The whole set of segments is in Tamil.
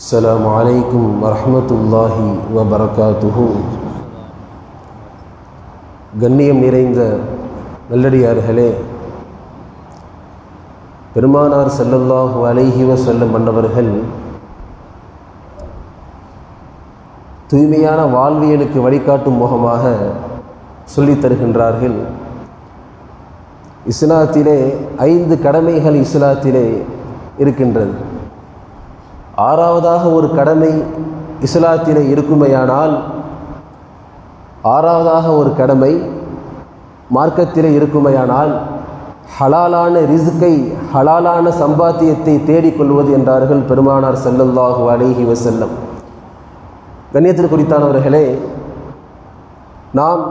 السلام عليكم ورحمة الله وبركاته. கண்ணியம் நிறைந்த நல்லடியார்களே, பெருமானார் ஸல்லல்லாஹு அலைஹி வஸல்லம் அன்னவர்கள் தூய்மையான வாழ்வியலுக்கு வழிகாட்டும் முகமாக சொல்லித் தருகின்றார்கள். இஸ்லாத்திலே 5 கடமைகள் இஸ்லாத்திலே இருக்கின்றது. 6வதாக ஒரு கடமை இஸ்லாத்திலே இருக்குமையானால், 6வதாக ஒரு கடமை மார்க்கத்திலே இருக்குமையானால், ஹலாலான ரிஸ்கை, ஹலாலான சம்பாத்தியத்தை தேடிக்கொள்வது என்றார்கள் பெருமானார் ஸல்லல்லாஹு அலைஹி வஸல்லம். கண்ணியத்தில் குறித்தானவர்களே, நாம்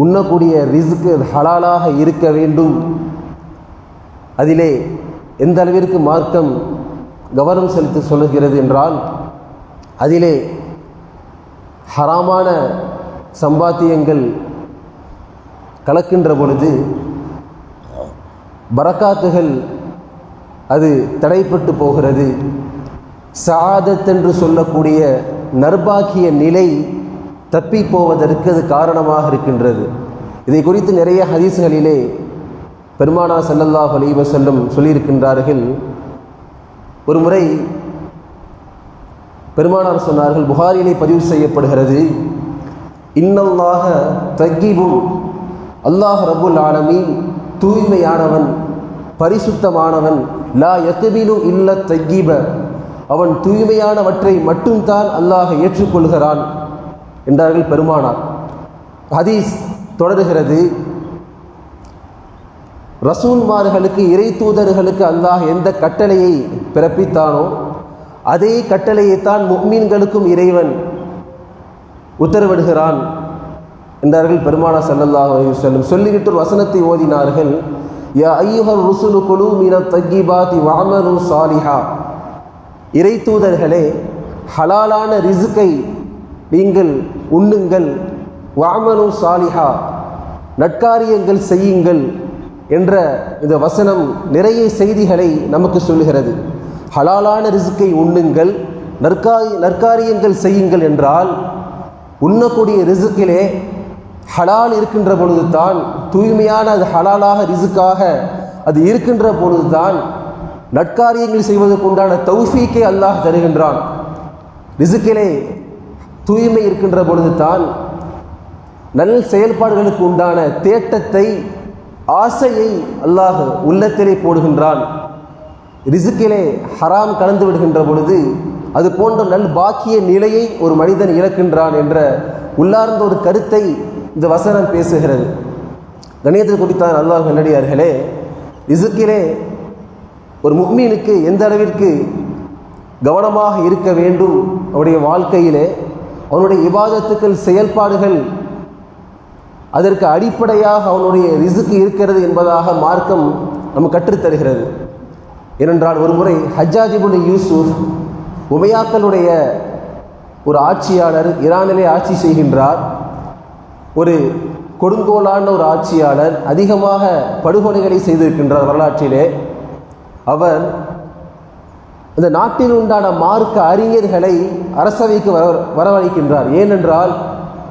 உண்ணக்கூடிய ரிஸ்க்கு ஹலாலாக இருக்க வேண்டும். அதிலே எந்த அளவிற்கு மார்க்கம் கவனம் செலுத்தி சொல்லுகிறது என்றால், அதிலே ஹராமான சம்பாத்தியங்கள் கலக்கின்ற பொழுது பரக்காத்துகள் அது தடைப்பட்டு போகிறது. சஆதத் என்று சொல்லக்கூடிய நர்பாக்கிய நிலை தப்பி போவதற்கு அது காரணமாக இருக்கின்றது. இதை குறித்து நிறைய ஹதீஸ்களிலே பெருமானார் ஸல்லல்லாஹு அலைஹி வஸல்லம் சொல்லியிருக்கின்றார்கள். ஒரு முறை பெருமானார் சொன்னார்கள், புகாரியிலே பதிவு செய்யப்படுகிறது, இன்னல்லாஹ தய்யிபுன், அல்லாஹ் ரப்புல் ஆலமீன் தூய்மையானவன், பரிசுத்தமானவன், லா யக்பிலு இல்ல தய்யிப, அவன் தூய்மையானவற்றை மட்டும்தான் அல்லாஹ் ஏற்றுக்கொள்கிறான் என்றார்கள் பெருமானார். ஹதீஸ் தொடர்கிறது, ரசூல்மார்களுக்கு, இறை தூதர்களுக்கு அல்லாஹ் எந்த கட்டளையை பிறப்பித்தானோ அதே கட்டளையைத்தான் முஃமின்களுக்கும் இறைவன் உத்தரவிடுகிறான் என்றார்கள் பெருமானார் ஸல்லல்லாஹு அலைஹி வஸல்லம். சொல்லிவிட்டு ஒரு வசனத்தை ஓதினார்கள், யா அய்யுஹர் ருசுலு குலூ மினத் தய்யிபாத்தி வஅமலு ஸாலிஹா, இறை தூதர்களே, ஹலாலான ரிஸ்கை நீங்கள் உண்ணுங்கள், வஅமலு ஸாலிஹா, நற்காரியங்கள் செய்யுங்கள் என்ற இந்த வசனம் நிறைய செய்திகளை நமக்கு சொல்லுகிறது. ஹலாலான ரிஸ்கை உண்ணுங்கள், நற்காரியங்கள் செய்யுங்கள் என்றால், உண்ணக்கூடிய ரிஸ்கிலே ஹலால் இருக்கின்ற பொழுது தான், தூய்மையான அது ஹலாலாக ரிஸ்காக அது இருக்கின்ற பொழுது தான் நற்காரியங்கள் செய்வதற்கு உண்டான தௌஃபீக்கை அல்லாஹ் தருகின்றான். ரிஸ்கிலே தூய்மை இருக்கின்ற பொழுது தான் நல் செயல்பாடுகளுக்கு உண்டான தேட்டத்தை, ஆசையை அல்லாஹ் உள்ளத்திலே போடுகின்றான். ரிஸ்கிலே ஹராம் கலந்து விடுகின்ற பொழுது அது போன்ற நல் பாக்கிய நிலையை ஒரு மனிதன் இழக்கின்றான் என்ற உள்ளார்ந்த ஒரு கருத்தை இந்த வசனம் பேசுகிறது. கணியத்தில் குறித்தான் அல்லாஹ் நல்லடியார்களே, ரிஸ்கிலே ஒரு முஃமினுக்கு எந்த அளவிற்கு கவனமாக இருக்க வேண்டும், அவனுடைய வாழ்க்கையிலே அவனுடைய இபாதத்துக்கள், செயல்பாடுகள் அதற்கு அடிப்படையாக அவனுடைய ரிஸ்க் இருக்கிறது என்பதாக மார்க்கம் நமக்கு கற்றுத்தருகிறது. ஏனென்றால் ஒரு முறை ஹஜ்ஜாஜ் இப்னு யூசுப், உமையாக்களுடைய ஒரு ஆட்சியாளர், ஈரானிலே ஆட்சி செய்கின்றார். ஒரு கொடுங்கோலான ஒரு ஆட்சியாளர், அதிகமாக படுகொலைகளை செய்திருக்கின்றார் வரலாற்றிலே. அவர் இந்த நாட்டில் உண்டான மார்க்க அறிஞர்களை அரசவைக்கு வரவழைக்கின்றார். ஏனென்றால்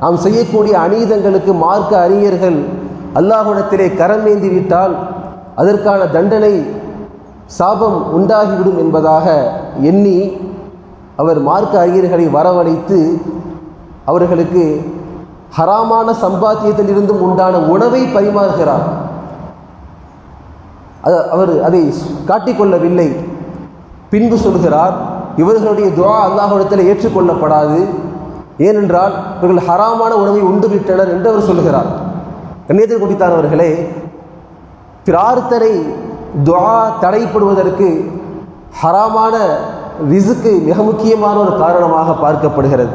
நாம் செய்யக்கூடிய அநீதங்களுக்கு மார்க்க அறிஞர்கள் அல்லாஹ்விடத்திலே கரமேந்தி விட்டால் அதற்கான தண்டனை, சாபம் உண்டாகிவிடும் என்பதாக எண்ணி அவர் மார்க்க அறிஞர்களை வரவழைத்து அவர்களுக்கு ஹராமான சம்பாத்தியத்திலிருந்தும் உண்டான உணவை பரிமாறுகிறார். அவர் அதை காட்டிக்கொள்ளவில்லை. பின்பு சொல்கிறார், இவர்களுடைய துஆ அல்லாஹ்விடத்தில் ஏற்றுக்கொள்ளப்படாது, ஏனென்றால் இவர்கள் ஹராமான உணவை உண்டு விட்டனர் என்று அவர் சொல்கிறார். கண்ணியத்தில் குறித்தானவர்களே, பிரார்த்தனை, துஆ தடைப்படுவதற்கு ஹராமான ரிஸ்க்கு மிக முக்கியமான ஒரு காரணமாக பார்க்கப்படுகிறது.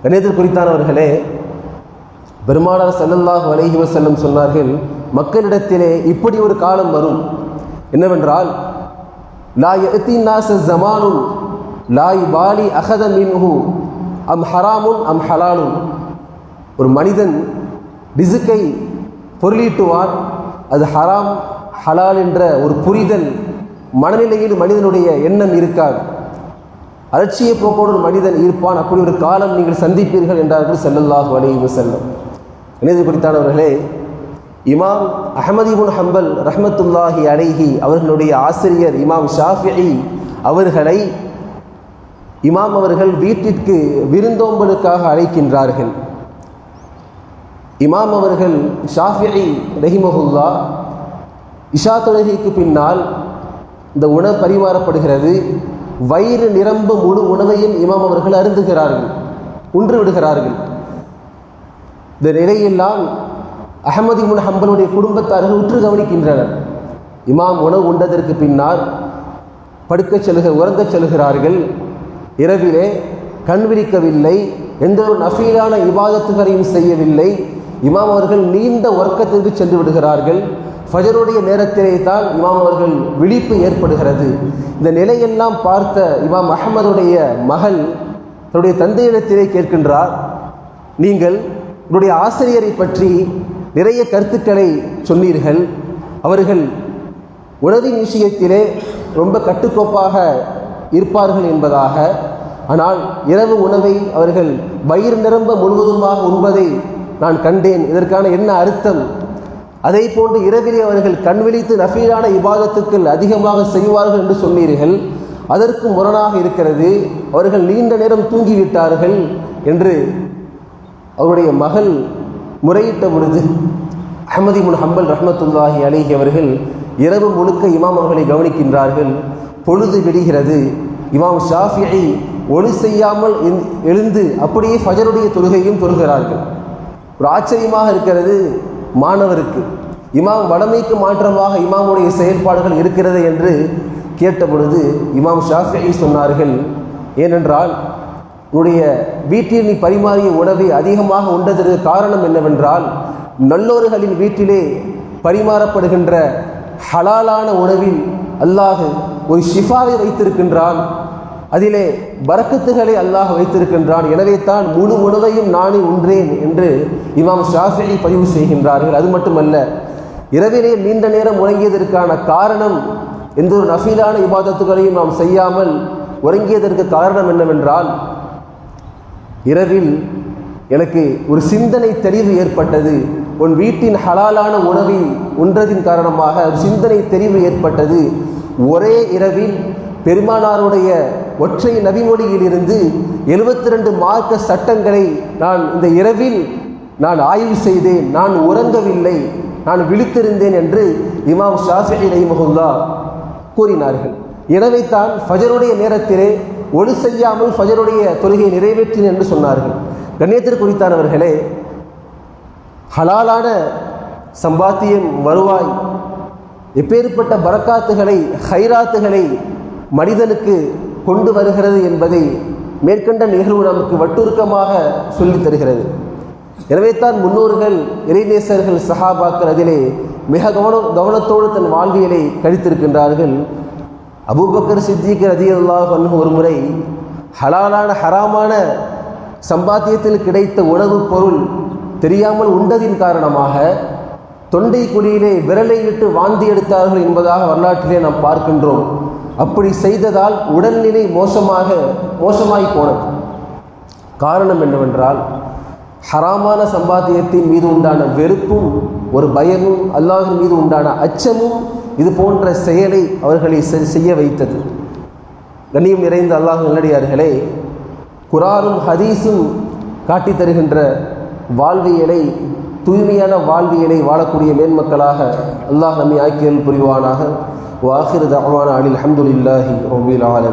கண்ணியத்தில் குறித்தானவர்களே, பெருமானார் ஸல்லல்லாஹு அலைஹி வஸல்லம் சொன்னார்கள், மக்களிடத்திலே இப்படி ஒரு காலம் வரும், என்னவென்றால், லா யஅதி நாஸ ஸமானுன் லா யுபாலி அஹத மின்ஹு அம் ஹராமுன் அம் ஹலாலுன், ஒரு மனிதன் ரிஸ்கை பொருளீட்டுவான், அது ஹராம் ஹலால் என்ற ஒரு புரிதல் மனநிலையில் மனிதனுடைய எண்ணம் இருக்காது. அலட்சிய போக்கோடு ஒரு மனிதன் இருப்பான். அப்படி ஒரு காலம் நீங்கள் சந்திப்பீர்கள் என்றார்கள் ஸல்லல்லாஹு அலைஹி வஸல்லம். இணைந்து குறித்தானவர்களே, இமாம் அஹ்மத் இப்னு ஹம்பல் ரஹ்மத்துல்லாஹி அலைஹி அவர்களுடைய ஆசிரியர் இமாம் ஷாஃபிஈ அவர்களை இமாம் அவர்கள் வீட்டிற்கு விருந்தோம்பலுக்காக அழைக்கின்றார்கள். இமாம் அவர்கள் ஷாஃபிஈ ரஹிமஹுல்லா இஷா தொழுகைக்கு பின்னால் இந்த உணவு பரிமாறப்படுகிறது. வயிறு நிரம்ப முழு உணவையும் இமாம் அவர்கள் அருந்துகிறார்கள், உன்று விடுகிறார்கள். இந்த நிலையெல்லாம் அஹ்மத் இப்னு ஹம்பலுடைய குடும்பத்தார்கள் உற்று கவனிக்கின்றனர். இமாம் உணவு உண்டதற்கு பின்னால் உறங்கச் செல்கிறார்கள். இரவிலே கண் விழிக்கவில்லை, எந்த ஒரு நஃபீலான இபாதத்துகளையும் செய்யவில்லை. இமாம் அவர்கள் நீண்ட உறக்கத்திற்கு சென்று விடுகிறார்கள். ஃபஜருடைய நேரத்திலே தான் இமாம் அவர்கள் விழிப்பு ஏற்படுகிறது. இந்த நிலையெல்லாம் பார்த்த இமாம் அஹ்மதுடைய மகள் தன்னுடைய தந்தையிடத்திலே கேட்கின்றார், நீங்கள் உங்களுடைய ஆசிரியரை பற்றி நிறைய கருத்துக்களை சொன்னீர்கள். அவர்கள் உணவின் விஷயத்திலே ரொம்ப கட்டுக்கோப்பாக இருப்பார்கள் என்பதாக. ஆனால் இரவு உணவை அவர்கள் வயிறு நிரம்ப முழுவதுமாக உண்பதை நான் கண்டேன். இதற்கான என்ன அர்த்தம்? அதே போன்று இரவிலே அவர்கள் கண் விழித்து நஃபீலான இபாதத்துக்கள் அதிகமாக செய்வார்கள் என்று சொன்னீர்கள். அதற்கு முரணாக இருக்கிறது. அவர்கள் நீண்ட நேரம் தூங்கிவிட்டார்கள் என்று அவருடைய மகள் முறையிட்ட பொழுது அஹ்மத் இப்னு ஹம்பல் ரஹ்மத்துல்லாஹி அலைஹி அவர்கள் இரவு முழுக்க இமாம் அவர்களை கவனிக்கின்றார்கள். பொழுது விடுகிறது. இமாம் ஷாஃபிஈ ஒளி செய்யாமல் எழுந்து அப்படியே ஃபஜருடைய தொழுகையும் தொழுகிறார்கள். ஒரு ஆச்சரியமாக இருக்கிறது மாணவருக்கு. இமாம் வடமைக்கு மாற்றமாக இமாமுடைய செயல்பாடுகள் இருக்கிறது என்று கேட்ட பொழுது இமாம் ஷாஃபிஈ சொன்னார்கள், ஏனென்றால் உன்னுடைய வீட்டில் நீ பரிமாறிய உணவை அதிகமாக உண்டதற்கு காரணம் என்னவென்றால், நல்லோர்களின் வீட்டிலே பரிமாறப்படுகின்ற ஹலாலான உணவில் அல்லாஹ் ஒரு ஷிஃபாவை வைத்திருக்கின்றான், அதிலே பரக்கத்துகளை அல்லாஹ் வைத்திருக்கின்றான். எனவே தான் முழு உணவையும் நானே உன்றேன் என்று இமாம் ஷாஃபிஈ பதிவு செய்கின்றார்கள். அது மட்டுமல்ல, இரவிலே நீண்ட நேரம் உறங்கியதற்கான காரணம், எந்த ஒரு நஃபீலான இபாதத்துகளையும் நாம் செய்யாமல் உறங்கியதற்கு காரணம் என்னவென்றால், இரவில் எனக்கு ஒரு சிந்தனை தெளிவு ஏற்பட்டது. உன் வீட்டின் ஹலாலான உணவை உன்றதின் காரணமாக ஒரு சிந்தனை தெளிவு ஏற்பட்டது. ஒரே இரவில் பெருமானாருடைய ஒற்றை நபிமொழியிலிருந்து 72 மார்க்க சட்டங்களை நான் இந்த இரவில் நான் ஆய்வு செய்தேன். நான் உறங்கவில்லை, நான் விழித்திருந்தேன் என்று இமாம் ஷாஃபிஈ ரஹிமஹுல்லாஹ் கூறினார்கள். எனவே தான் ஃபஜருடைய நேரத்திலே ஒளி செய்யாமல் ஃபஜருடைய தொழுகையை நிறைவேற்றினேன் என்று சொன்னார்கள். கண்ணியத்திற்குரித்தானவர்களே, ஹலாலான சம்பாத்தியம் வருவாய் எப்பேற்பட்ட பரக்காத்துகளை ஹைராத்துகளை மனிதனுக்கு கொண்டு வருகிறது என்பதை மேற்கண்ட நிகழ்வு நமக்கு வட்டுருக்கமாக சொல்லித் தருகிறது. எனவே தான் முன்னோர்கள், இறைநேசர்கள், சஹாபாக்கள் அதிலே மிக கவனத்தோடு தன் வாழ்வியலை கழித்திருக்கின்றார்கள். அபூபக்கர் சித்திக் ரலியல்லாஹு அன்ஹு ஒரு முறை ஹலாலான ஹராமான சம்பாத்தியத்தில் கிடைத்த உணவுப் பொருள் தெரியாமல் உண்டதின் காரணமாக தொண்டை குழியிலே விரலை விட்டு வாந்தி எடுத்தார்கள் என்பதாக வரலாற்றிலே நாம் பார்க்கின்றோம். அப்படி செய்ததால் உடல்நிலை மோசமாய் போனது. காரணம் என்னவென்றால், ஹராமான சம்பாத்தியத்தின் மீது உண்டான வெறுப்பும் ஒரு பயமும் அல்லாஹ்வின் மீது உண்டான அச்சமும் இது போன்ற செயலை அவர்களை செய்ய வைத்தது. கண்ணியம் நிறைந்த அல்லாஹ் நல்லடியார்களே, குர்ஆனும் ஹதீஸும் காட்டி தருகின்ற வாழ்வியலை, தூய்மையான வாழ்வியலை வாழக்கூடிய மேன்மக்களாக அல்லாஹ் நம்மை ஆக்கியல் புரிவானாக. வாஹிரு தஅவானா அனில் ஹம்துலில்லாஹி ரப்பில் ஆலமீன்.